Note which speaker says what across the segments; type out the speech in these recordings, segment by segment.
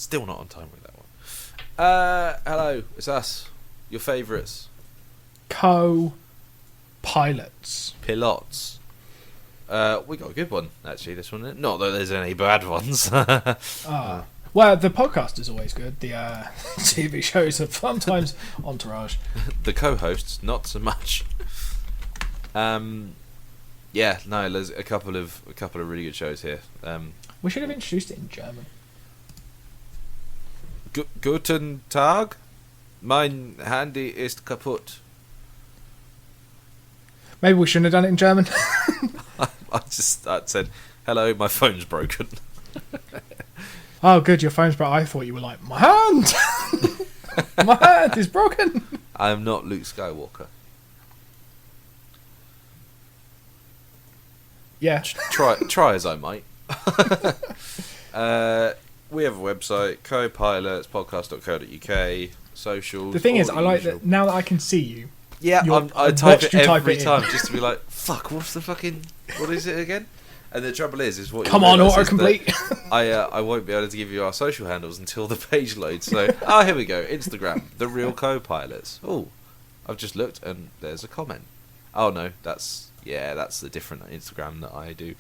Speaker 1: Still not on time with that one. Hello, it's us, your favourites,
Speaker 2: co-pilots.
Speaker 1: pilots. We got a good one actually. This one, not that there's any bad ones.
Speaker 2: Well, the podcast is always good. The TV shows are sometimes Entourage.
Speaker 1: The co-hosts, not so much. Yeah, no, there's a couple of really good shows here.
Speaker 2: We should have introduced it in German.
Speaker 1: Guten Tag, mein Handy ist kaputt.
Speaker 2: Maybe we shouldn't have done it in German.
Speaker 1: I said, hello, my phone's broken.
Speaker 2: Oh, good, your phone's broke. I thought you were like, my hand! My hand is broken!
Speaker 1: I am not Luke Skywalker.
Speaker 2: Yeah.
Speaker 1: Try as I might. We have a website, copilotspodcast.co.uk, socials.
Speaker 2: The thing is,
Speaker 1: all
Speaker 2: I like
Speaker 1: usual.
Speaker 2: that now that I can see you.
Speaker 1: Yeah, I
Speaker 2: I've
Speaker 1: type
Speaker 2: watched
Speaker 1: it
Speaker 2: you type
Speaker 1: every
Speaker 2: it in.
Speaker 1: time just to be like, fuck, what is it again? And the trouble is what
Speaker 2: Come
Speaker 1: you'll
Speaker 2: on,
Speaker 1: realise is
Speaker 2: autocomplete.
Speaker 1: that I won't be able to give you our social handles until the page loads. So, here we go. Instagram, The Real Co-Pilots. Oh, I've just looked and there's a comment. Oh no, that's the different Instagram that I do.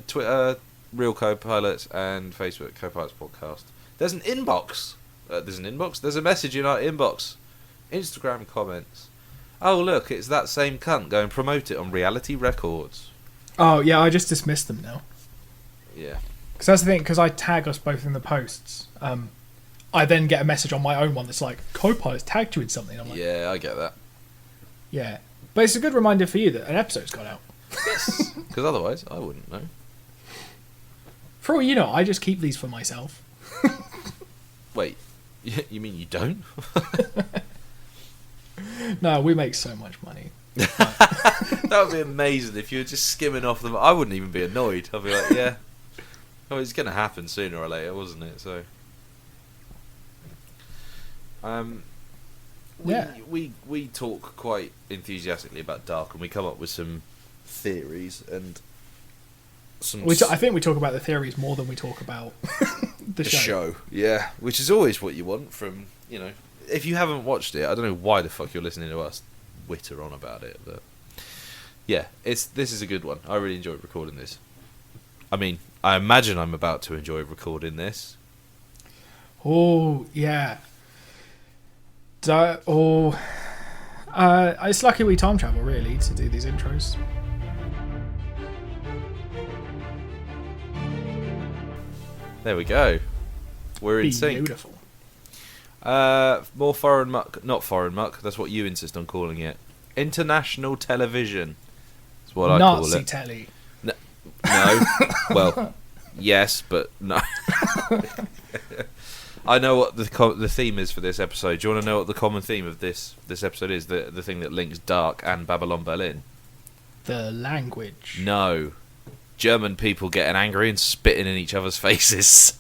Speaker 1: Twitter, Real Co-Pilots, and Facebook, Co-Pilots Podcast. There's an inbox. There's a message in our inbox. Instagram comments. Oh look, it's that same cunt going promote it on Reality Records.
Speaker 2: Oh, yeah, I just dismissed them now.
Speaker 1: Yeah.
Speaker 2: Because that's the thing, because I tag us both in the posts. I then get a message on my own one that's like, Copilot's tagged you in something. I'm like,
Speaker 1: Yeah, I get that.
Speaker 2: yeah. But it's a good reminder for you that an episode's got out.
Speaker 1: Yes. Because otherwise, I wouldn't know.
Speaker 2: For all you know, I just keep these for myself.
Speaker 1: Wait, you mean you don't?
Speaker 2: No, we make so much money.
Speaker 1: That would be amazing if you were just skimming off them. I wouldn't even be annoyed. I'd be like, yeah. Oh, it's going to happen sooner or later, wasn't it? So,
Speaker 2: Yeah.
Speaker 1: we talk quite enthusiastically about Dark, and we come up with some theories and some.
Speaker 2: I think we talk about the theories more than we talk about the show.
Speaker 1: Yeah, which is always what you want from If you haven't watched it, I don't know why the fuck you're listening to us witter on about it, but yeah, this is a good one. I really enjoyed recording this. I mean, I imagine I'm about to enjoy recording this.
Speaker 2: Oh, yeah. It's lucky we time travel, really, to do these intros.
Speaker 1: There we go. We're in sync.
Speaker 2: Beautiful.
Speaker 1: More foreign muck. Not foreign muck, that's what you insist on calling it. International television. That's what I call
Speaker 2: Nazi
Speaker 1: it.
Speaker 2: telly.
Speaker 1: No. Well, yes, but no. I know what the theme is for this episode. Do you want to know what the common theme of this episode is? The thing that links Dark and Babylon Berlin?
Speaker 2: The language.
Speaker 1: No. German people getting angry and spitting in each other's faces.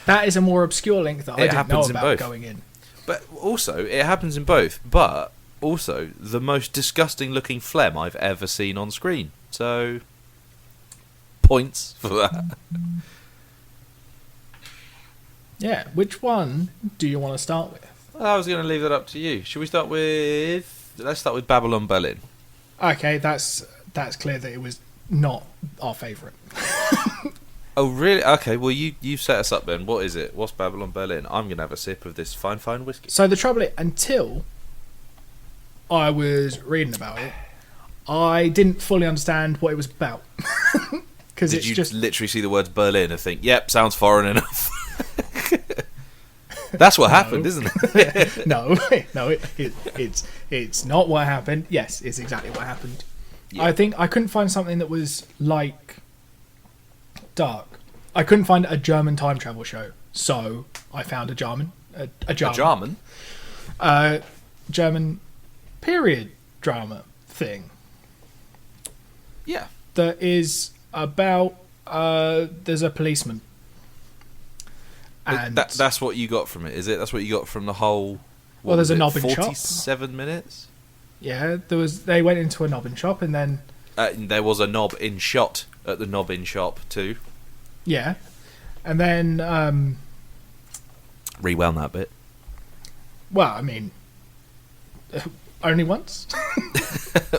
Speaker 2: That is a more obscure link that I didn't know
Speaker 1: happens in
Speaker 2: about
Speaker 1: both.
Speaker 2: going in.
Speaker 1: But also, it happens in both. But also, the most disgusting looking phlegm I've ever seen on screen. So, points for that.
Speaker 2: Yeah, which one do you want to start with?
Speaker 1: I was going to leave that up to you. Should we start with... Let's start with Babylon Berlin.
Speaker 2: Okay, that's clear that it was not our favourite.
Speaker 1: Oh, really? Okay, well, you set us up then. What is it? What's Babylon Berlin? I'm going to have a sip of this fine whiskey.
Speaker 2: So the trouble is, until I was reading about it, I didn't fully understand what it was about. Because
Speaker 1: Did
Speaker 2: it's
Speaker 1: you
Speaker 2: just
Speaker 1: literally see the words Berlin and think, yep, sounds foreign enough? That's what happened, isn't it?
Speaker 2: no, it's not what happened. Yes, it's exactly what happened.
Speaker 1: Yeah.
Speaker 2: I think I couldn't find something that was like Dark. I couldn't find a German time travel show, so I found a German period drama thing.
Speaker 1: Yeah.
Speaker 2: That is about there's a policeman. And
Speaker 1: that's what you got from it, is it? That's what you got from the whole...
Speaker 2: Well, there's a knob and shop.
Speaker 1: 47 minutes?
Speaker 2: Yeah, they went into a knob and shop and then...
Speaker 1: there was a knob in shot at the knob in shop too.
Speaker 2: Yeah. And then,
Speaker 1: Rewound that bit.
Speaker 2: well, I mean, only once.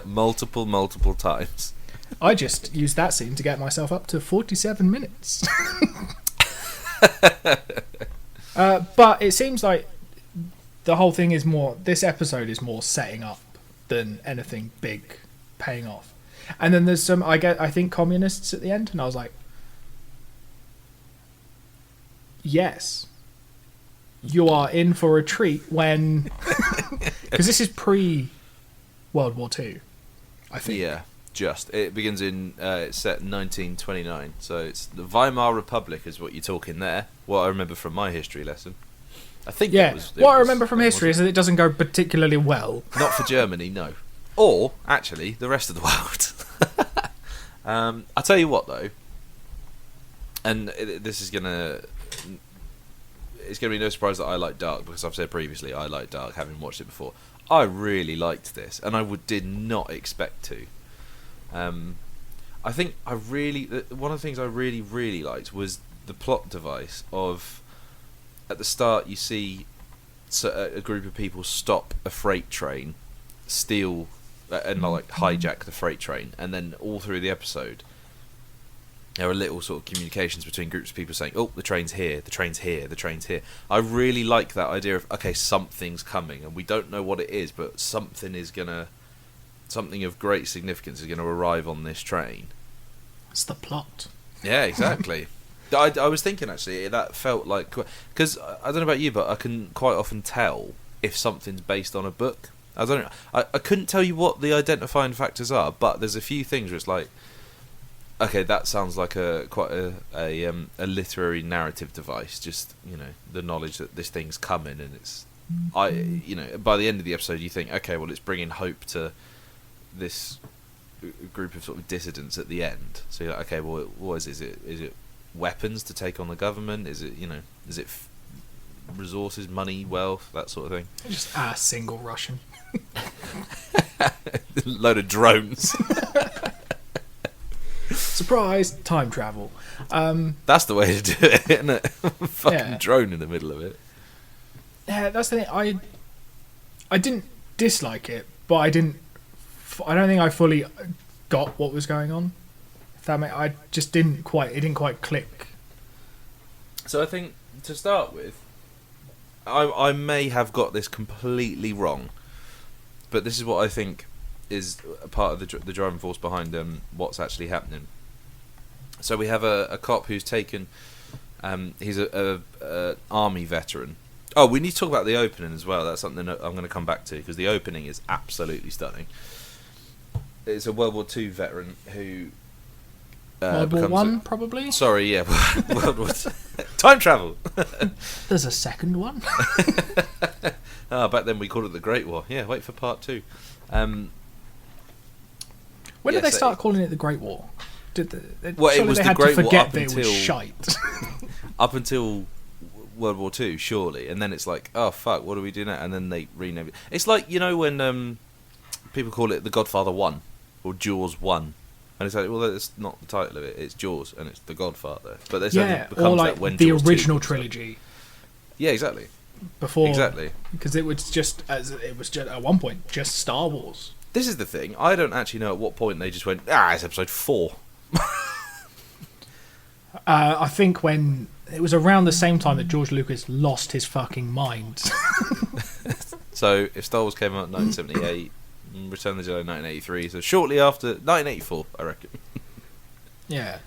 Speaker 1: multiple times.
Speaker 2: I just used that scene to get myself up to 47 minutes. But it seems like the whole thing is more... This episode is more setting up than anything big paying off. And then there's some, I think, communists at the end, and I was like, yes, you are in for a treat when... Because this is pre-World War II, I think.
Speaker 1: Yeah, just. It begins in... it's set in 1929, so it's the Weimar Republic is what you're talking there. What I remember from my history lesson. I think
Speaker 2: Yeah,
Speaker 1: it was...
Speaker 2: what I remember from history is that it doesn't go particularly well.
Speaker 1: Not for Germany, no. Or, actually, the rest of the world. I'll tell you what, though, and this is going to... It's going to be no surprise that I like Dark, because I've said previously I like Dark, having watched it before. I really liked this, and I did not expect to. I think one of the things I really liked was the plot device of, at the start you see a group of people stop a freight train, steal and like hijack the freight train, and then all through the episode there are little sort of communications between groups of people saying, oh, the train's here, the train's here, the train's here. I really like that idea of, okay, something's coming and we don't know what it is, but something of great significance is going to arrive on this train.
Speaker 2: It's the plot.
Speaker 1: Yeah, exactly. I was thinking, actually, that felt like... Because, I don't know about you, but I can quite often tell if something's based on a book. I don't know. I couldn't tell you what the identifying factors are, but there's a few things where it's like, okay, that sounds like quite a literary narrative device. Just, the knowledge that this thing's coming, and it's... by the end of the episode, you think, okay, well, it's bringing hope to this group of sort of dissidents at the end. So you're like, okay, well, what is it? Is it weapons to take on the government? Is it, is it resources, money, wealth, that sort of thing?
Speaker 2: Just a single Russian.
Speaker 1: Load of drones.
Speaker 2: Surprise! Time travel.
Speaker 1: That's the way to do it, isn't it? Fucking drone in the middle of it.
Speaker 2: Yeah, that's the thing. I didn't dislike it, but I don't think I fully got what was going on. I just didn't quite. It didn't quite click.
Speaker 1: So I think, to start with, I may have got this completely wrong, but this is what I think is a part of the driving force behind what's actually happening. So we have a cop who's taken... he's a army veteran. Oh, we need to talk about the opening as well. That's something that I'm going to come back to, because the opening is absolutely stunning. It's a World War II veteran who...
Speaker 2: World War One, probably?
Speaker 1: Sorry, yeah. World War II. Time travel!
Speaker 2: There's a second one?
Speaker 1: Back then we called it the Great War. Yeah, wait for part 2.
Speaker 2: When did they start calling it the Great War?
Speaker 1: It was the Great War up
Speaker 2: that it was shite.
Speaker 1: Up until World War II, surely, and then it's like, oh fuck, what do we do now? And then they rename it. It's like, when people call it The Godfather 1 or Jaws 1, and it's like, well, that's not the title of it. It's Jaws, and it's The Godfather. But this only becomes
Speaker 2: or like
Speaker 1: that when
Speaker 2: the
Speaker 1: Jaws
Speaker 2: original
Speaker 1: 2
Speaker 2: trilogy.
Speaker 1: Yeah, exactly.
Speaker 2: Exactly, because it was just at one point just Star Wars.
Speaker 1: This is the thing. I don't actually know at what point they just went, it's episode 4.
Speaker 2: I think when it was around the same time that George Lucas lost his fucking mind.
Speaker 1: So if Star Wars came out in 1978, Return of the Jedi in 1983, so shortly after 1984, I reckon.
Speaker 2: Yeah.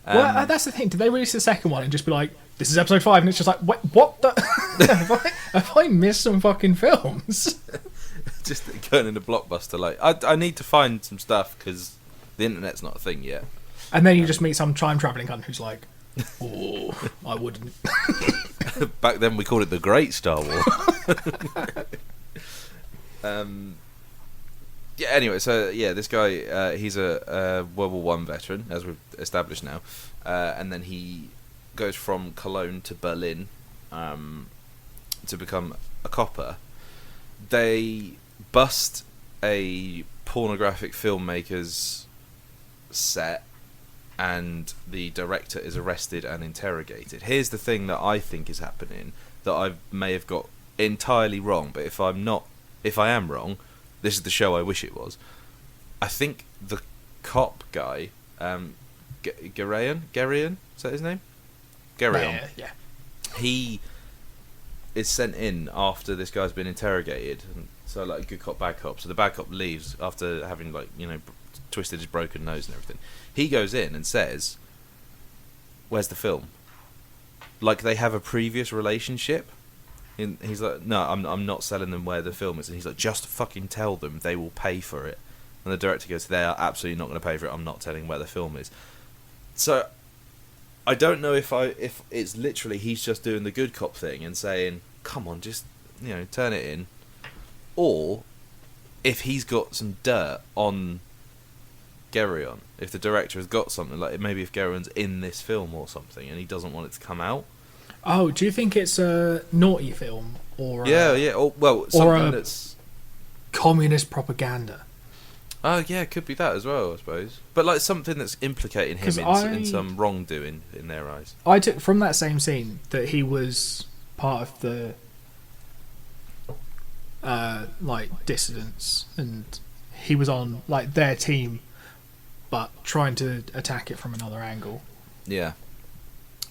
Speaker 2: Well, that's the thing. Did they release the second one and just be like, this is episode 5, and it's just like, what the... have I missed some fucking films?
Speaker 1: Just going in a blockbuster. Like, I need to find some stuff, because the internet's not a thing yet.
Speaker 2: And then you just meet some time-travelling cunt who's like, oh, I wouldn't.
Speaker 1: Back then we called it the Great Star Wars. Yeah, anyway, so, yeah, this guy, he's a World War One veteran, as we've established now. And then he goes from Cologne to Berlin to become a copper. They bust a pornographic filmmaker's set and the director is arrested and interrogated. Here's the thing that I think is happening that I may have got entirely wrong, but if I am wrong, this is the show I wish it was. I think the cop guy, Garion, is that his name? Garion.
Speaker 2: Yeah.
Speaker 1: He is sent in after this guy's been interrogated, and so like good cop, bad cop. So the bad cop leaves after having twisted his broken nose and everything. He goes in and says, "Where's the film?" Like they have a previous relationship. And he's like, "No, I'm not selling them where the film is." And he's like, "Just fucking tell them, they will pay for it." And the director goes, "They are absolutely not going to pay for it. I'm not telling where the film is." So I don't know if it's literally he's just doing the good cop thing and saying, "Come on, just turn it in," or if he's got some dirt on Garion, if the director has got something, like maybe if Garion's in this film or something and he doesn't want it to come out.
Speaker 2: Oh, do you think it's a naughty film or
Speaker 1: Yeah. Or something that's
Speaker 2: communist propaganda?
Speaker 1: Oh yeah, it could be that as well, I suppose. But like something that's implicating him in some wrongdoing in their eyes.
Speaker 2: I took from that same scene that he was part of the dissidents, and he was on like their team, but trying to attack it from another angle.
Speaker 1: Yeah.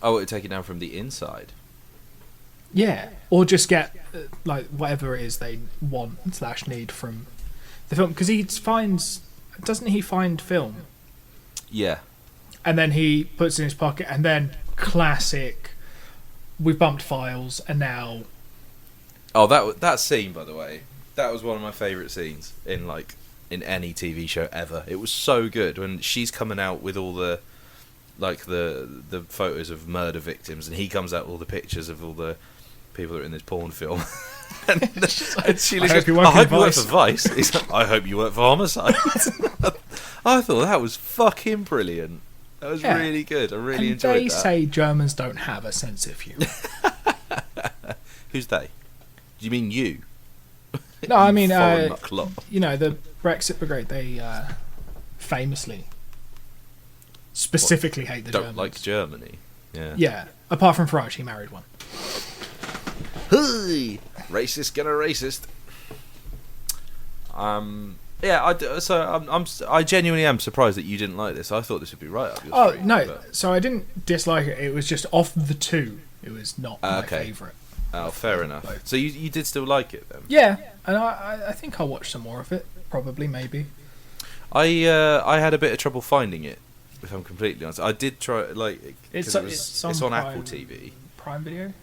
Speaker 1: Oh, it take it down from the inside.
Speaker 2: Yeah, or just get whatever it is they want / need from the film, because doesn't he find film?
Speaker 1: Yeah.
Speaker 2: And then he puts it in his pocket, and then classic, we've bumped files, and now.
Speaker 1: Oh, that scene, by the way, that was one of my favourite scenes in any TV show ever. It was so good when she's coming out with all the photos of murder victims, and he comes out with all the pictures of all the people that are in this porn film. and she goes, "I hope you work for Vice." He's like, "I hope you work for Homicide." I thought that was fucking brilliant. That was really good. I really enjoyed that.
Speaker 2: They say Germans don't have a sense of humour.
Speaker 1: Who's they? Do you mean you?
Speaker 2: No, I mean, the Brexit Brigade, they famously, specifically hate the Germans. Don't
Speaker 1: like Germany. Yeah.
Speaker 2: Yeah, apart from Farage, he married one.
Speaker 1: Hey, racist gonna racist. I genuinely am surprised that you didn't like this. I thought this would be right up your street.
Speaker 2: No, so I didn't dislike it. It was just off the two. It was not my favourite.
Speaker 1: Oh, fair enough. So you did still like it then?
Speaker 2: Yeah, and I think I'll watch some more of it. Probably, maybe.
Speaker 1: I had a bit of trouble finding it, if I'm completely honest. I did try, it's on Apple TV.
Speaker 2: Prime Video?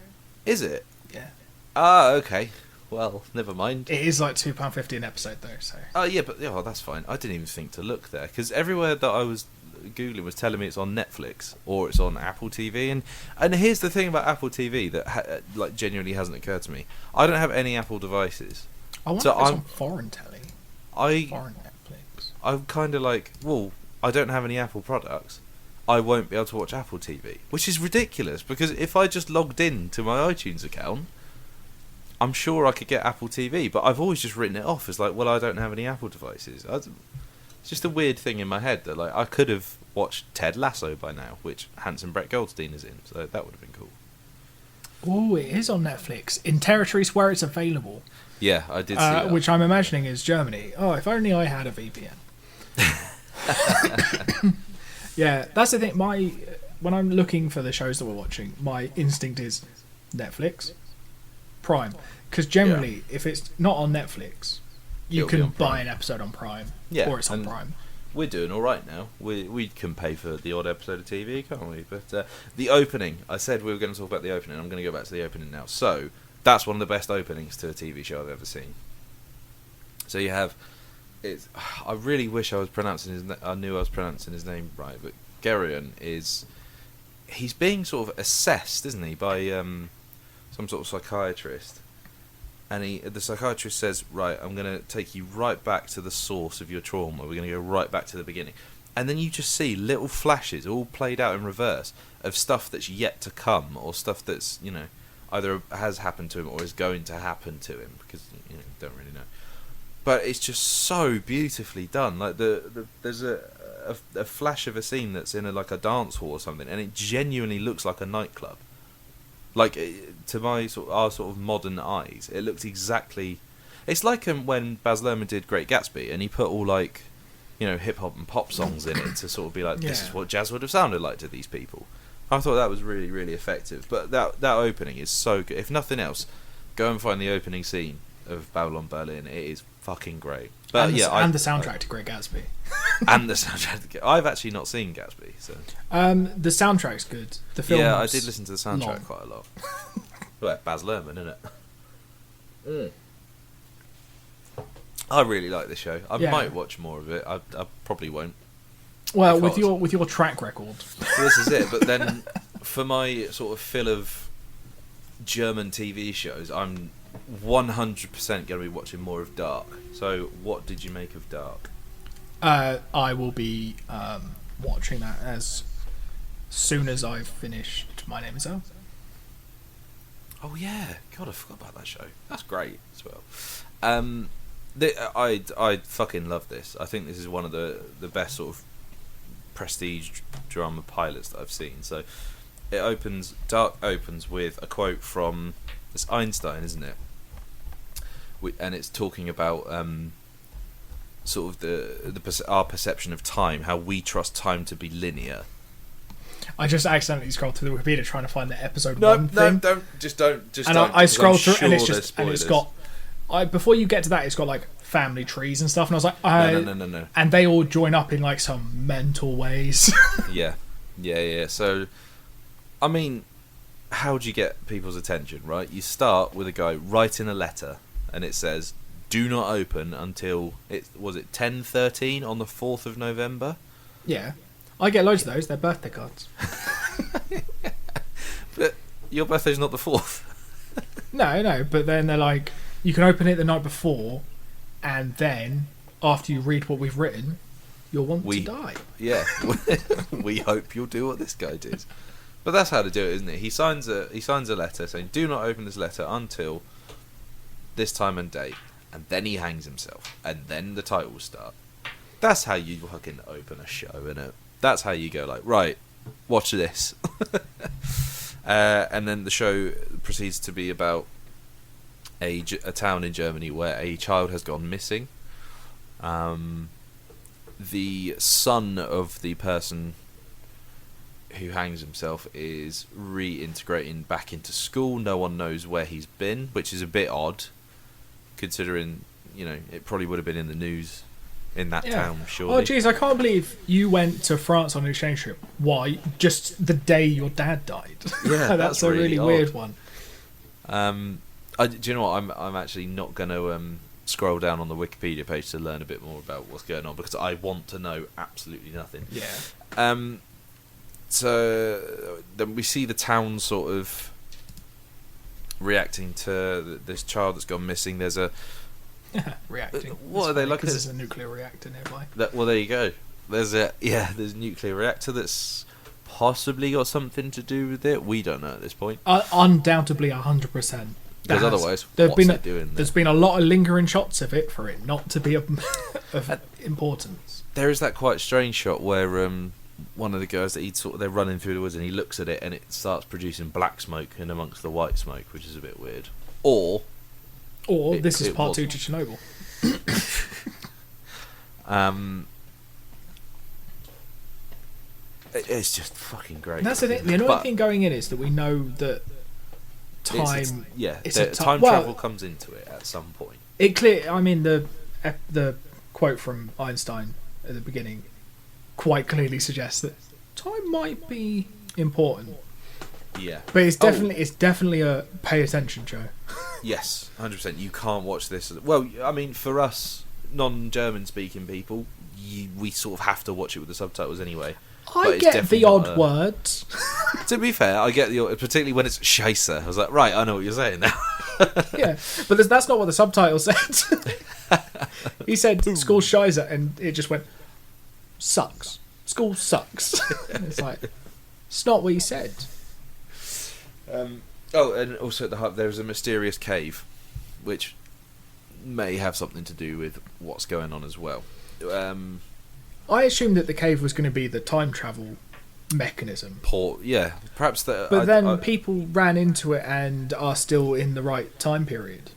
Speaker 1: Is it?
Speaker 2: Yeah.
Speaker 1: Ah, okay. Well, never mind.
Speaker 2: It is like £2.50 an episode, though. So.
Speaker 1: Oh yeah, but that's fine. I didn't even think to look there because everywhere that I was googling was telling me it's on Netflix or it's on Apple TV. And here's the thing about Apple TV that genuinely hasn't occurred to me. I don't have any Apple devices.
Speaker 2: I wonder if it's on foreign telly. Foreign Netflix.
Speaker 1: I'm kind of like, well, I don't have any Apple products. I won't be able to watch Apple TV, which is ridiculous because if I just logged in to my iTunes account, I'm sure I could get Apple TV, but I've always just written it off as like, well, I don't have any Apple devices. It's just a weird thing in my head that I could have watched Ted Lasso by now, which Hanson Brett Goldstein is in, so that would have been cool.
Speaker 2: Oh, it is on Netflix in territories where it's available.
Speaker 1: Yeah, I did see that.
Speaker 2: Which I'm imagining is Germany. Oh, if only I had a VPN. Yeah, that's the thing. When I'm looking for the shows that we're watching, my instinct is Netflix, Prime, because generally, if it's not on Netflix, you can buy an episode on Prime, or it's on Prime.
Speaker 1: We're doing all right now. We can pay for the odd episode of TV, can't we? But the opening, I said we were going to talk about the opening. I'm going to go back to the opening now. So that's one of the best openings to a TV show I've ever seen. So you have. I really wish I knew I was pronouncing his name right, but Garion he's being sort of assessed, isn't he, by some sort of psychiatrist, and the psychiatrist says, right, I'm going to take you right back to the source of your trauma. We're going to go right back to the beginning, and then you just see little flashes, all played out in reverse, of stuff that's yet to come, or stuff that's either has happened to him or is going to happen to him, because you don't really know. but it's just so beautifully done. Like there's a flash of a scene that's in like a dance hall or something, and it genuinely looks like a nightclub. Like to our sort of modern eyes, it looks exactly. It's like when Baz Luhrmann did Great Gatsby, and he put all like, hip hop and pop songs in it to sort of be like, this is what jazz would have sounded like to these people. I thought that was really, really effective. But that opening is so good. If nothing else, go and find the opening scene of Babylon Berlin. It is fucking great. But
Speaker 2: and the soundtrack to Great Gatsby.
Speaker 1: And the soundtrack. I've actually not seen Gatsby, so.
Speaker 2: The soundtrack's good. The film.
Speaker 1: Yeah, I did listen to the soundtrack
Speaker 2: long.
Speaker 1: quite a lot. Well, Baz Luhrmann, isn't it? I really like the show. I might watch more of it. I probably won't.
Speaker 2: Well, with your track record.
Speaker 1: This is it. But then, for my sort of fill of German TV shows, I'm 100% going to be watching more of Dark. So, what did you make of Dark?
Speaker 2: I will be watching that as soon as I've finished My Name Is Earl.
Speaker 1: Oh yeah, God, I forgot about that show. That's great as well. I fucking love this. I think this is one of the best sort of prestige drama pilots that I've seen. So Dark opens with a quote from it's Einstein, isn't it? And it's talking about sort of our perception of time, how we trust time to be linear.
Speaker 2: I just accidentally scrolled through the Wikipedia trying to find the episode 1 thing.
Speaker 1: No, don't.
Speaker 2: And I scrolled through, and it's got. Before you get to that, it's got like family trees and stuff, and I was like,
Speaker 1: no.
Speaker 2: And they all join up in like some mental ways.
Speaker 1: Yeah. So, I mean, how do you get people's attention, right? You start with a guy writing a letter, and it says, "Do not open until 10:13 on the 4th of November."
Speaker 2: Yeah, I get loads of those. They're birthday cards.
Speaker 1: But your birthday's not the 4th.
Speaker 2: No, but then they're like, you can open it the night before, and then after you read what we've written, you'll want to die.
Speaker 1: Yeah, we hope you'll do what this guy did. But that's how to do it, isn't it? He signs a letter saying, "Do not open this letter until this time and date," and then he hangs himself, and then the title will start. That's how you fucking open a show, innit? That's how you go like, right, watch this. And then the show proceeds to be about a town in Germany where a child has gone missing. The son of the person who hangs himself is reintegrating back into school. No one knows where he's been, which is a bit odd, considering it probably would have been in the news in that town, surely.
Speaker 2: Oh, jeez, I can't believe you went to France on an exchange trip. Why? Just the day your dad died.
Speaker 1: Yeah,
Speaker 2: that's a really weird one.
Speaker 1: Do you know what? I'm actually not going to scroll down on the Wikipedia page to learn a bit more about what's going on, because I want to know absolutely nothing.
Speaker 2: Yeah.
Speaker 1: So then we see the town sort of reacting to this child that's gone missing. There's a
Speaker 2: reacting.
Speaker 1: What are they like?
Speaker 2: Because there's a nuclear reactor nearby.
Speaker 1: Well, there you go. There's a nuclear reactor that's possibly got something to do with it. We don't know at this point.
Speaker 2: Undoubtedly, 100%.
Speaker 1: Because otherwise, what's it doing there?
Speaker 2: There's been a lot of lingering shots of it for it not to be of importance.
Speaker 1: There is that quite strange shot where one of the girls that they're running through the woods, and he looks at it and it starts producing black smoke in amongst the white smoke, which is a bit weird. Or
Speaker 2: this is part 2 to Chernobyl.
Speaker 1: It's just fucking great.
Speaker 2: And that's the thing. The annoying thing going in is that we know that time.
Speaker 1: Time travel comes into it at some point.
Speaker 2: The quote from Einstein at the beginning quite clearly suggests that time might be important.
Speaker 1: Yeah,
Speaker 2: but it's definitely a pay attention show.
Speaker 1: Yes, 100%. You can't watch this. Well, I mean, for us non-German speaking people, we sort of have to watch it with the subtitles anyway.
Speaker 2: I get the odd words.
Speaker 1: To be fair, I get particularly when it's Scheisse. I was like, right, I know what you're saying now.
Speaker 2: Yeah, but that's not what the subtitle said. He said school Scheisse, and it just went sucks. School sucks. It's like, it's not what he said.
Speaker 1: And also at the hub there's a mysterious cave, which may have something to do with what's going on as well.
Speaker 2: I assumed that the cave was going to be the time travel mechanism.
Speaker 1: Yeah, perhaps that.
Speaker 2: But then people ran into it and are still in the right time period.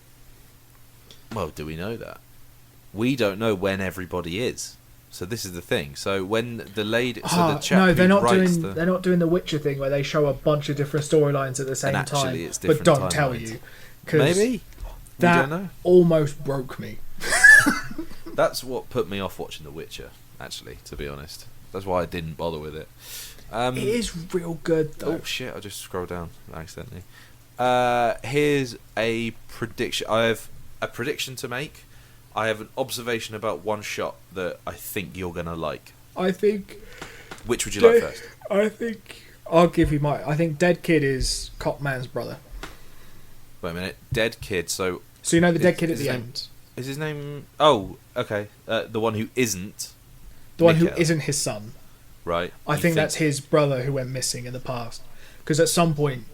Speaker 1: Well, do we know that? We don't know when everybody is. So this is the thing. So when the lady, the chap
Speaker 2: no, they're
Speaker 1: who
Speaker 2: not
Speaker 1: writes
Speaker 2: doing. They're not doing the Witcher thing where they show a bunch of different storylines at the same
Speaker 1: And actually
Speaker 2: time,
Speaker 1: it's
Speaker 2: but
Speaker 1: different
Speaker 2: don't tell
Speaker 1: timelines.
Speaker 2: you. 'Cause
Speaker 1: Maybe.
Speaker 2: that
Speaker 1: We don't know.
Speaker 2: almost broke me.
Speaker 1: That's what put me off watching The Witcher. Actually, to be honest, that's why I didn't bother with it.
Speaker 2: It is real good though.
Speaker 1: Oh shit! I just scrolled down accidentally. Here's a prediction. I have a prediction to make. I have an observation about one shot that I think you're gonna like.
Speaker 2: I think.
Speaker 1: Which would you like first?
Speaker 2: I think I'll give you my. I think Dead Kid is Cop Man's brother.
Speaker 1: Wait a minute. Dead Kid. So
Speaker 2: So you know the dead
Speaker 1: Is-
Speaker 2: kid at
Speaker 1: is
Speaker 2: the
Speaker 1: his name-
Speaker 2: end,
Speaker 1: is his name? Oh, okay. The one who isn't.
Speaker 2: the one who
Speaker 1: Mikhail.
Speaker 2: isn't his son.
Speaker 1: Right.
Speaker 2: I
Speaker 1: You
Speaker 2: think that's his brother who went missing in the past. Because at some point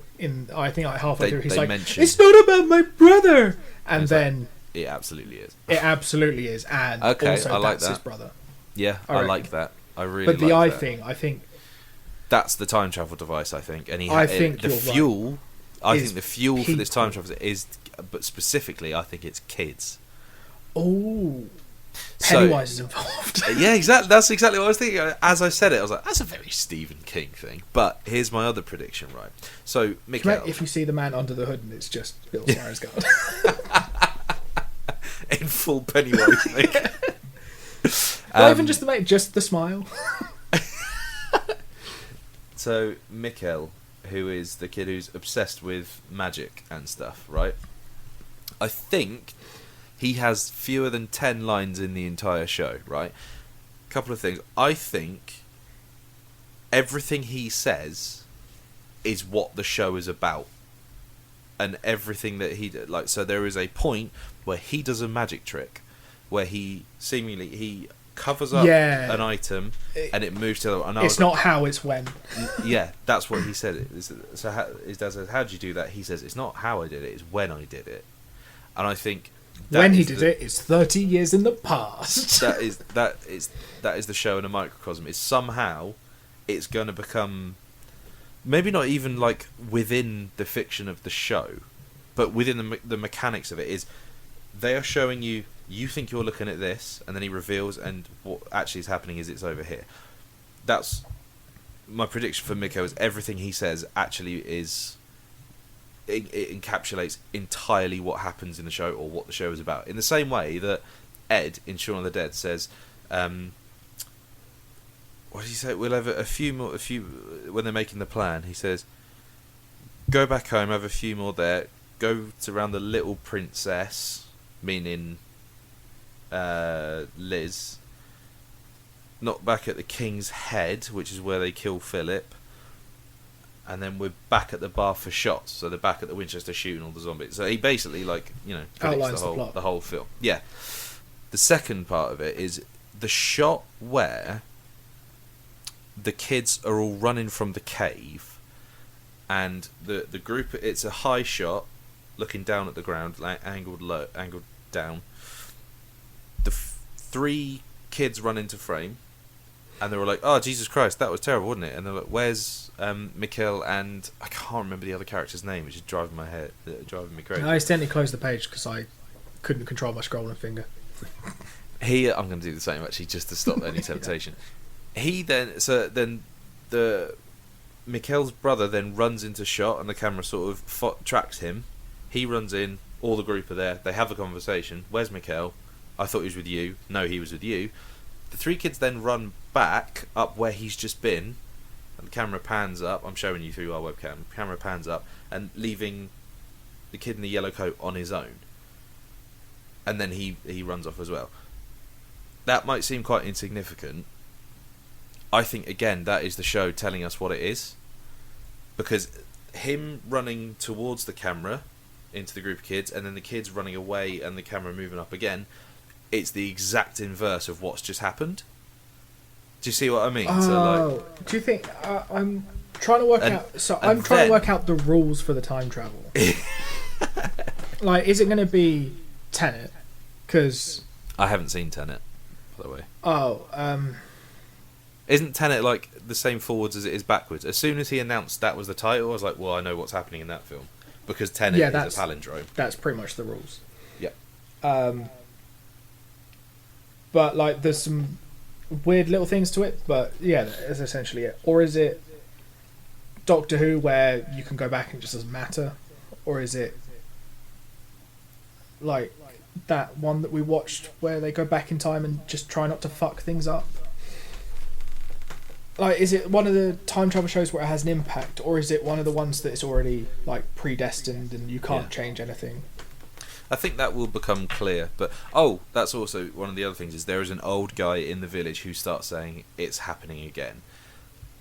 Speaker 2: I think like halfway through, he's
Speaker 1: they
Speaker 2: like,
Speaker 1: mention-
Speaker 2: "It's not about my brother," and
Speaker 1: It's
Speaker 2: then
Speaker 1: It absolutely is.
Speaker 2: it absolutely is, and
Speaker 1: Okay,
Speaker 2: also
Speaker 1: I like
Speaker 2: that's his
Speaker 1: that.
Speaker 2: brother.
Speaker 1: Yeah,
Speaker 2: I
Speaker 1: I
Speaker 2: reckon.
Speaker 1: like that. I really.
Speaker 2: But the
Speaker 1: like
Speaker 2: eye
Speaker 1: that.
Speaker 2: thing, I think,
Speaker 1: That's the time travel device, I think. And
Speaker 2: I think
Speaker 1: the
Speaker 2: you're right.
Speaker 1: fuel. I
Speaker 2: Is
Speaker 1: think the fuel for this time
Speaker 2: people.
Speaker 1: travel is, but specifically, I think it's kids.
Speaker 2: oh,
Speaker 1: So-
Speaker 2: Pennywise is involved.
Speaker 1: Yeah, exactly. That's exactly what I was thinking. As I said it, I was like, "That's a very Stephen King thing." But here's my other prediction, right? So, Mikhail,
Speaker 2: If you see the man under the hood and it's just Bill Skarsgård.
Speaker 1: in full Pennywise makeup.
Speaker 2: Not even just the mate, just the smile.
Speaker 1: So, Mikhail, who is the kid who's obsessed with magic and stuff, right? I think he has fewer than 10 lines in the entire show, right? Couple of things. I think everything he says is what the show is about. And everything that he did, like, so there is a point where he does a magic trick where he covers up
Speaker 2: Yeah.
Speaker 1: an item and it moves to the other. And I
Speaker 2: It's
Speaker 1: was
Speaker 2: not how, it's when.
Speaker 1: yeah, that's what he said. So his dad says, "How did you do that?" He says, "It's not how I did it; it's when I did it." And I think
Speaker 2: When he did it, it's 30 years in the past.
Speaker 1: that is the show in a microcosm. Is somehow it's going to become maybe not even like within the fiction of the show, but within the mechanics of it. Is they are showing you. You think you're looking at this, and then he reveals, and what actually is happening is it's over here. That's my prediction for Mikko. Is everything he says actually is it encapsulates entirely what happens in the show or what the show is about. In the same way that Ed in Shaun of the Dead says, "What did he say? We'll have a few more. When they're making the plan, he says, go back home, have a few more there. Go to around the Little Princess, meaning." Liz, not back at the King's Head, which is where they kill Philip, and then we're back at the bar for shots. So they're back at the Winchester shooting all the zombies. So he basically, predicts
Speaker 2: Outlines the plot.
Speaker 1: the whole film. Yeah. The second part of it is the shot where the kids are all running from the cave, and the group. It's a high shot, looking down at the ground, like angled down. The three kids run into frame, and they were like, "Oh Jesus Christ, that was terrible, wasn't it?" And they're like, "Where's Mikhail?" And I can't remember the other character's name, which is driving me crazy.
Speaker 2: I accidentally closed the page because I couldn't control my scrolling finger.
Speaker 1: I'm going to do the same actually, just to stop any temptation. The Mikhail's brother then runs into shot, and the camera sort of tracks him. He runs in, all the group are there. They have a conversation. Where's Mikhail? I thought he was with you. No, he was with you. The three kids then run back up where he's just been, and the camera pans up. I'm showing you through our webcam. Camera pans up, and leaving the kid in the yellow coat on his own. And then he runs off as well. That might seem quite insignificant. I think, again, that is the show telling us what it is. Because him running towards the camera into the group of kids, and then the kids running away and the camera moving up again, it's the exact inverse of what's just happened. Do you see what I mean?
Speaker 2: Do you think I'm trying to work out? So
Speaker 1: and
Speaker 2: I'm trying
Speaker 1: then-
Speaker 2: to work out the rules for the time travel. Like, is it going to be Tenet, Because
Speaker 1: I haven't seen Tenet, by the way.
Speaker 2: oh,
Speaker 1: Isn't Tenet like the same forwards as it is backwards? As soon as he announced that was the title, I was like, well, I know what's happening in that film. Because Tenet
Speaker 2: Yeah,
Speaker 1: is
Speaker 2: that's-
Speaker 1: a palindrome.
Speaker 2: that's pretty much the rules.
Speaker 1: Yeah.
Speaker 2: But like, there's some weird little things to it. But yeah, that's essentially it. Or is it Doctor Who, where you can go back and it just doesn't matter? Or is it like that one that we watched where they go back in time and just try not to fuck things up? Like, is it one of the time travel shows where it has an impact, or is it one of the ones that it's already like predestined and you can't
Speaker 1: Yeah.
Speaker 2: change anything?
Speaker 1: I think that will become clear. But that's also one of the other things is there is an old guy in the village who starts saying it's happening again,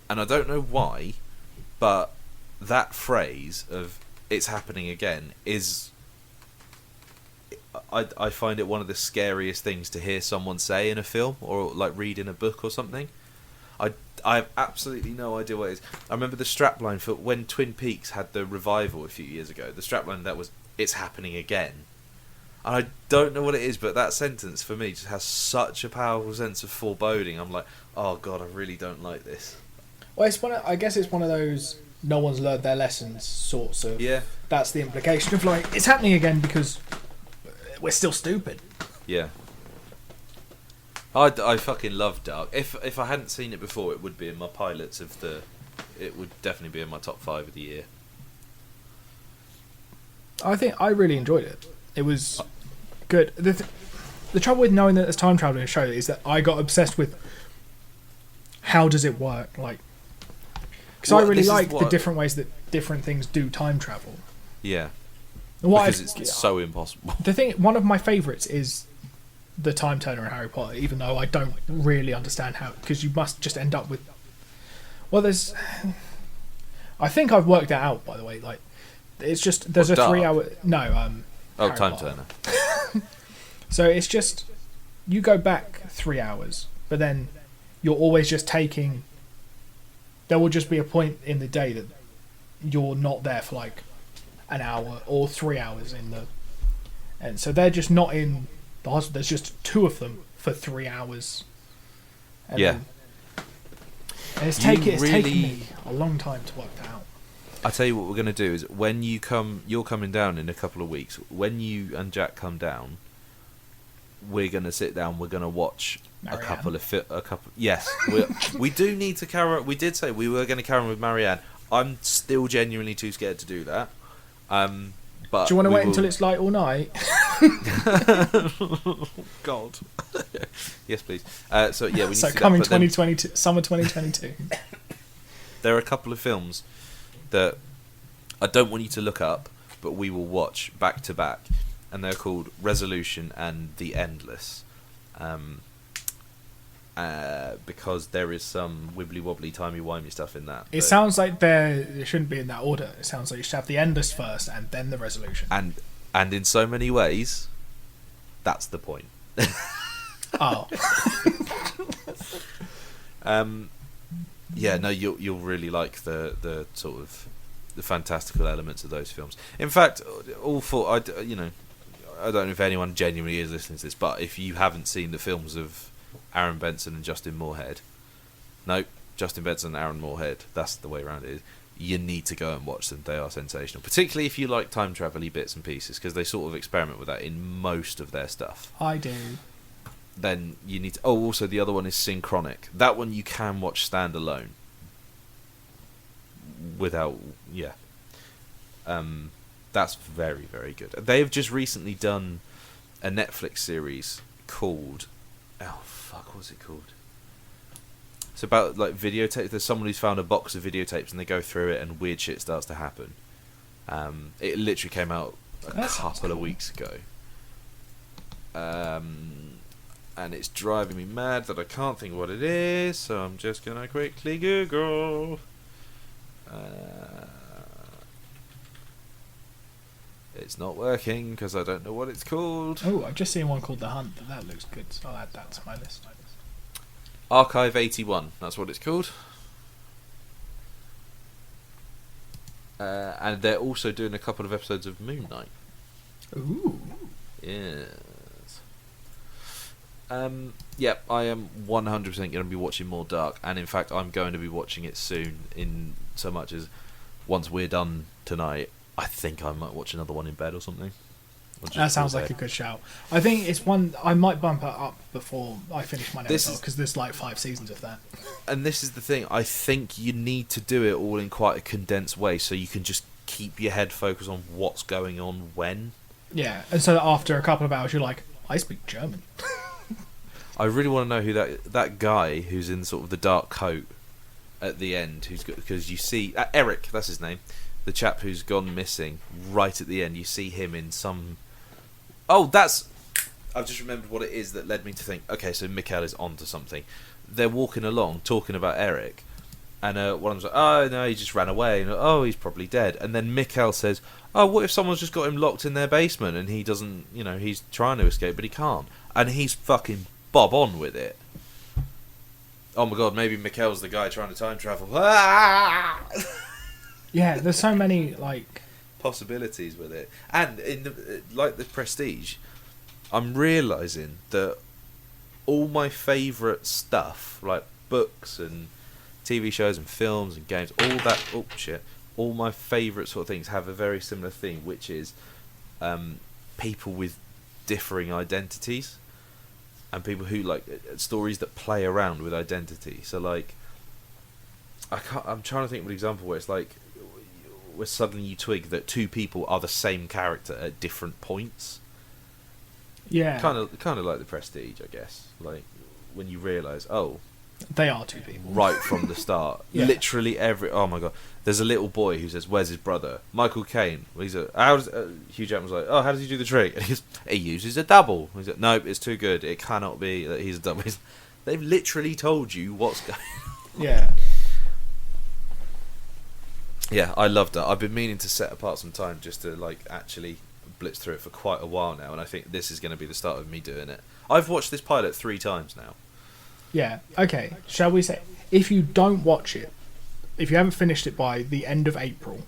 Speaker 1: and I don't know why, but that phrase of "it's happening again" is I find it one of the scariest things to hear someone say in a film or like read in a book or something. I have absolutely no idea what it is. I remember the strapline for when Twin Peaks had the revival a few years ago. The strapline that was "it's happening again." And I don't know what it is, but that sentence for me just has such a powerful sense of foreboding. I'm like, oh god, I really don't like this.
Speaker 2: Well, it's I guess it's one of those no one's learned their lessons sorts of.
Speaker 1: Yeah,
Speaker 2: That's the implication of like it's happening again because we're still stupid.
Speaker 1: yeah. I fucking love Dark. If I hadn't seen it before, it would be in my pilots of the. It would definitely be in my top 5 of the year.
Speaker 2: I think I really enjoyed it. It was good. The trouble with knowing that there's time travel in a show is that I got obsessed with how does it work, like because I
Speaker 1: Well,
Speaker 2: really
Speaker 1: this is
Speaker 2: like the
Speaker 1: what-
Speaker 2: different ways that different things do time travel.
Speaker 1: Yeah,
Speaker 2: And what
Speaker 1: because
Speaker 2: I've-
Speaker 1: it's so impossible.
Speaker 2: the thing, one of my favourites is the time turner in Harry Potter, even though I don't really understand how, because you must just end up with. Well, there's. I think I've worked that out, by the way. Like, it's just there's
Speaker 1: What,
Speaker 2: a
Speaker 1: Dark?
Speaker 2: 3-hour. No,
Speaker 1: Oh,
Speaker 2: Harry
Speaker 1: Time
Speaker 2: Potter.
Speaker 1: Turner.
Speaker 2: So it's just you go back 3 hours, but then you're always just taking. There will just be a point in the day that you're not there for like an hour or 3 hours in the, and so they're just not in the hospital. There's just 2 of them for 3 hours. And
Speaker 1: Yeah.
Speaker 2: then- and it's
Speaker 1: You
Speaker 2: taken
Speaker 1: really-
Speaker 2: me a long time to work that out.
Speaker 1: I tell you what we're gonna do is when you come, you're coming down in a couple of weeks. When you and Jack come down, we're gonna sit down. We're gonna watch
Speaker 2: Marianne.
Speaker 1: a couple of Yes, we do need to carry. We did say we were gonna carry on with Marianne. I'm still genuinely too scared to do that. But
Speaker 2: Do you want to
Speaker 1: we
Speaker 2: wait
Speaker 1: will-
Speaker 2: until it's light all night?
Speaker 1: God. Yes, please. So yeah, we need
Speaker 2: So
Speaker 1: to do
Speaker 2: coming
Speaker 1: that, but then
Speaker 2: 2022, summer 2022.
Speaker 1: there are a couple of films that I don't want you to look up, but we will watch back to back, and they're called Resolution and The Endless. Because there is some wibbly wobbly timey wimey stuff in that.
Speaker 2: It
Speaker 1: but-
Speaker 2: sounds like it shouldn't be in that order. It sounds like you should have the Endless first and then the Resolution.
Speaker 1: and in so many ways, that's the point.
Speaker 2: Oh,
Speaker 1: Yeah, no, you'll really like the sort of the fantastical elements of those films. In fact, all four. I don't know if anyone genuinely is listening to this, but if you haven't seen the films of Aaron Benson and Justin Moorhead, no, Justin Benson and Aaron Moorhead, that's the way around it is. You need to go and watch them. They are sensational, particularly if you like time travel-y bits and pieces, because they sort of experiment with that in most of their stuff.
Speaker 2: I do.
Speaker 1: Then you need to. Oh, also the other one is Synchronic. That one you can watch standalone. Without, yeah. That's very, very good. They have just recently done a Netflix series called. Oh fuck, what's it called? It's about like videotapes. There's someone who's found a box of videotapes and they go through it and weird shit starts to happen. It literally came out a
Speaker 2: That sounds
Speaker 1: couple of
Speaker 2: cool.
Speaker 1: weeks ago. And it's driving me mad that I can't think what it is, so I'm just gonna quickly Google. It's not working because I don't know what it's called.
Speaker 2: Oh, I've just seen one called The Hunt. That looks good, so I'll add that to my list.
Speaker 1: Archive 81, that's what it's called. And they're also doing a couple of episodes of Moon Knight.
Speaker 2: Ooh.
Speaker 1: Yes. Yep, I am 100% going to be watching more Dark, and in fact, I'm going to be watching it soon. In so much as once we're done tonight, I think I might watch another one in bed or something.
Speaker 2: That sounds like a good shout. I think it's one I might bump it up before I finish my next because there's like 5 seasons of that.
Speaker 1: And this is the thing. I think you need to do it all in quite a condensed way, so you can just keep your head focused on what's going on when.
Speaker 2: Yeah, and so after a couple of hours, you're like, I speak German.
Speaker 1: I really want to know who that guy who's in sort of the dark coat at the end, because you see Eric, that's his name, the chap who's gone missing. Right at the end, you see him in some. Oh, I've just remembered what it is that led me to think. Okay, so Mikhail is onto something. They're walking along talking about Eric, and one of them's like, "Oh no, he just ran away," and "Oh, he's probably dead." And then Mikhail says, "Oh, what if someone's just got him locked in their basement and he doesn't, he's trying to escape but he can't?" And he's fucking bob on with it. Oh my god, maybe Mikhail's the guy trying to time travel.
Speaker 2: Yeah, there's so many like
Speaker 1: possibilities with it, and in the Prestige, I'm realizing that all my favourite stuff, like books and TV shows and films and games, all my favourite sort of things have a very similar thing, which is people with differing identities, and people who like stories that play around with identity. So like, I'm trying to think of an example where it's like, where suddenly you twig that 2 people are the same character at different points.
Speaker 2: Yeah.
Speaker 1: Kind of like the Prestige, I guess. Like when you realise,
Speaker 2: they are 2 people
Speaker 1: right from the start.
Speaker 2: Yeah.
Speaker 1: Literally oh my god, there's a little boy who says, "Where's his brother?" Michael Caine. Hugh Jackman was like, "Oh, how does he do the trick?" And he uses a double. He's like, "Nope, it's too good. It cannot be that he's a double." They've literally told you what's going on.
Speaker 2: Yeah.
Speaker 1: Yeah, I loved that. I've been meaning to set apart some time just to like actually blitz through it for quite a while now, and I think this is going to be the start of me doing it. I've watched this pilot 3 times now.
Speaker 2: Yeah. Okay. Shall we say, if you don't watch it, if you haven't finished it by the end of April.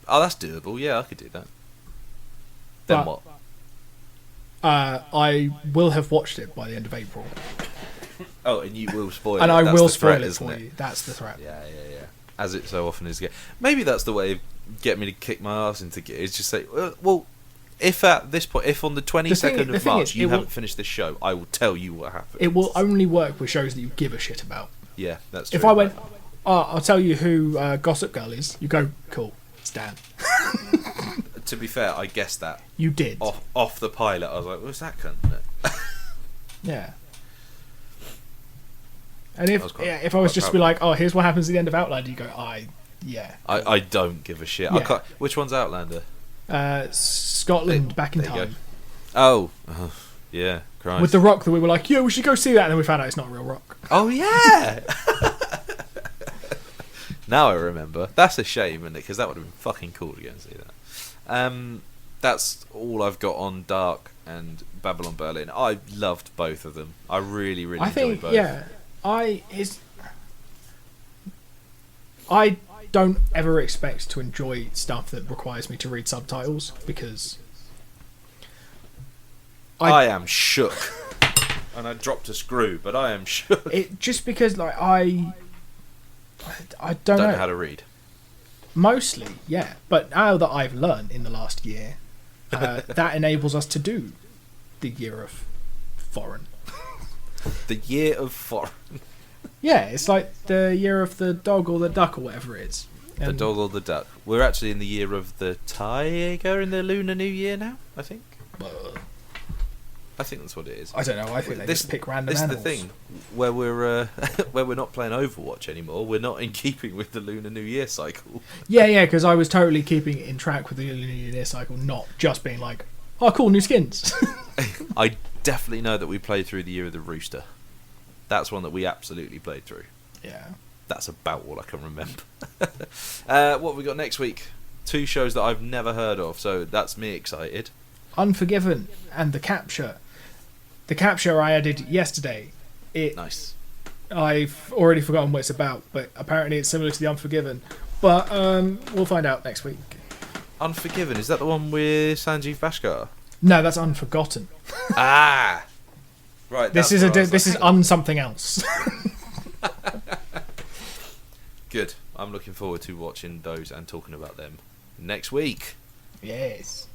Speaker 1: Oh, that's doable. Yeah, I could do that. Then what?
Speaker 2: I will have watched it by the end of April.
Speaker 1: Oh, and you will spoil it.
Speaker 2: And I
Speaker 1: That's
Speaker 2: will
Speaker 1: the threat,
Speaker 2: spoil it
Speaker 1: isn't
Speaker 2: for you. That's the threat.
Speaker 1: Yeah. As it so often is. Maybe that's the way of get me to kick my ass into gear. Is just say, well, if at this point, if on the 22nd of March you haven't finished this show, I will tell you what happened.
Speaker 2: It will only work with shows that you give a shit about.
Speaker 1: Yeah, that's true.
Speaker 2: If I went, I'll tell you who Gossip Girl is, you go, cool, it's Dan.
Speaker 1: To be fair, I guessed that.
Speaker 2: You did.
Speaker 1: Off the pilot, I was like, what's that cunt?
Speaker 2: Yeah. And if I was just to be like, oh, here's what happens at the end of Outlander, you go, yeah.
Speaker 1: I don't give a shit.
Speaker 2: Yeah.
Speaker 1: I can't, which one's Outlander?
Speaker 2: Scotland Back in Time.
Speaker 1: Oh, yeah, Christ.
Speaker 2: With the rock that we were like, yeah, we should go see that, and then we found out it's not a real rock.
Speaker 1: Oh, yeah! Now I remember. That's a shame, isn't it? Because that would have been fucking cool to go and see that. That's all I've got on Dark and Babylon Berlin. I loved both of them. I really, really enjoyed both.
Speaker 2: Yeah. I don't ever expect to enjoy stuff that requires me to read subtitles because
Speaker 1: I am shook. And I dropped a screw, but I am shook.
Speaker 2: Just because like I don't know
Speaker 1: how to read.
Speaker 2: Mostly, yeah. But now that I've learned in the last year, that enables us to do the year of foreign.
Speaker 1: The year of foreign.
Speaker 2: Yeah, it's like the year of the dog or the duck or whatever it is.
Speaker 1: The dog or the duck. We're actually in the year of the tiger in the Lunar New Year now, I think. I think that's what it is.
Speaker 2: I don't know. I think they just pick random animals.
Speaker 1: This is the thing where we're where we're not playing Overwatch anymore. We're not in keeping with the Lunar New Year cycle.
Speaker 2: Yeah, because I was totally keeping it in track with the Lunar New Year cycle, not just being like, oh, cool, new skins.
Speaker 1: I definitely know that we played through the year of the rooster. That's one that we absolutely played through.
Speaker 2: Yeah.
Speaker 1: That's about all I can remember. What have we got next week? 2 shows that I've never heard of, so that's me excited.
Speaker 2: Unforgiven and The Capture. The Capture I added yesterday.
Speaker 1: Nice.
Speaker 2: I've already forgotten what it's about, but apparently it's similar to The Unforgiven. But we'll find out next week.
Speaker 1: Unforgiven, is that the one with Sanjeev Bhaskar?
Speaker 2: No, that's Unforgotten.
Speaker 1: Ah! Right.
Speaker 2: This is this is something else.
Speaker 1: Good. I'm looking forward to watching those and talking about them next week.
Speaker 2: Yes.